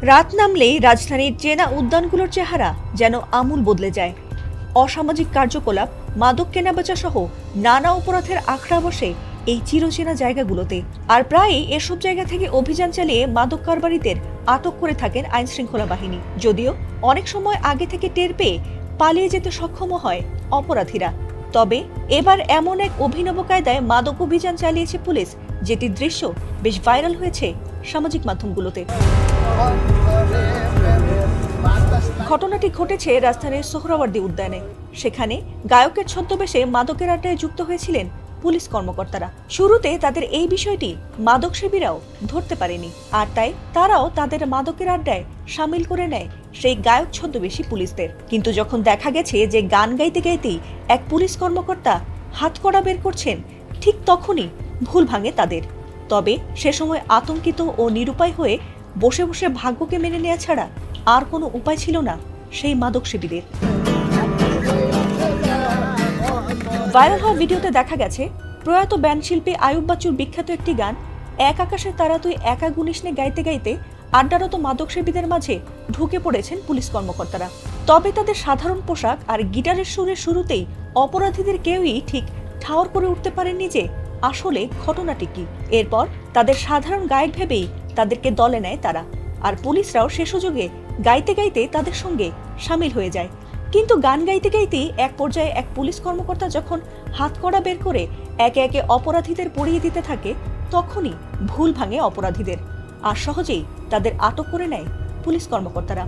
রাত নামলেই রাজধানীর চেনা উদ্যানগুলোর চেহারা যেন আমূল বদলে যায়। অসামাজিক কার্যকলাপ, মাদক কেনাবেচা সহ নানা অপরাধের আখড়া বসে এই চিরচেনা জায়গাগুলোতে। আর প্রায়ই এসব জায়গা থেকে অভিযান চালিয়ে মাদক কারবারিদের আটক করে থাকেন আইনশৃঙ্খলা বাহিনী। যদিও অনেক সময় আগে থেকে টের পেয়ে পালিয়ে যেতে সক্ষম হয় অপরাধীরা। তবে এবার এমন এক অভিনব কায়দায় মাদক অভিযান চালিয়েছে পুলিশ, যেটির দৃশ্য বেশ ভাইরাল হয়েছে সামাজিক মাধ্যমগুলোতে। ঘটনাটি ঘটেছে রাজধানীর সোহরাওয়ার্দী উদ্যানে। সেখানে গায়কের ছদ্মবেশে মাদকের আড্ডায় যুক্ত হয়েছিলেন পুলিশ কর্মকর্তারা। শুরুতে তাদের এই বিষয়টি মাদক সেবীরাও ধরতে পারেনি, আর তাই তারাও তাদের মাদকের আড্ডায় সামিল করে নেয় সেই গায়ক ছদ্মবেশী পুলিশদের। কিন্তু যখন দেখা গেছে যে গান গাইতে গাইতেই এক পুলিশ কর্মকর্তা হাতকড়া বের করছেন, ঠিক তখনই ভুল ভাঙে তাদের। তবে সে সময় আতঙ্কিত ও নিরুপায় হয়ে বসে বসে ভাগ্যকে মেনে নেওয়া ছাড়া আর কোনো উপায় ছিল না সেই মাদক সেবীদের। ভাইরাল হওয়া ভিডিওতে দেখা গেছে প্রয়াত ব্যান্ড শিল্পী আয়ুব বাচ্চুর বিখ্যাত একটি গান এক আকাশের তারা তুই একা গুনিস নে গাইতে গাইতে আড্ডারত মাদক সেবীদের মাঝে ঢুকে পড়েছেন পুলিশ কর্মকর্তারা। তবে তাদের সাধারণ পোশাক আর গিটারের সুরের শুরুতেই অপরাধীদের কেউই ঠিক ঠাওর করে উঠতে পারেননি যে আসলে ঘটনাটি কি। এরপর তাদের সাধারণ গায়ক ভেবেই তাদেরকে দলে নেয় তারা, আর পুলিশরাও সে সুযোগে গাইতে গাইতে তাদের সঙ্গে সামিল হয়ে যায়। কিন্তু গান গাইতে গাইতেই এক পর্যায়ে এক পুলিশ কর্মকর্তা যখন হাতকড়া বের করে একে একে অপরাধীদের পড়িয়ে দিতে থাকে, তখনই ভুল ভাঙে অপরাধীদের, আর সহজেই তাদের আটক করে নেয় পুলিশ কর্মকর্তারা।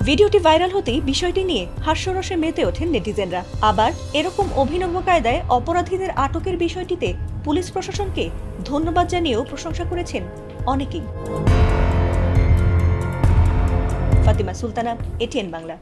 ভিডিওটি ভাইরাল হতেই বিষয়টি নিয়ে হাস্যরসে মেতে ওঠেন নেটিজেনরা। আবার এরকম অভিনব কায়দায় অপরাধীদের আটকের বিষয়টিতে পুলিশ প্রশাসনকে ধন্যবাদ জানিয়েও প্রশংসা করেছেন অনেকেই। ফাতিমা সুলতানা, এটিএন বাংলা।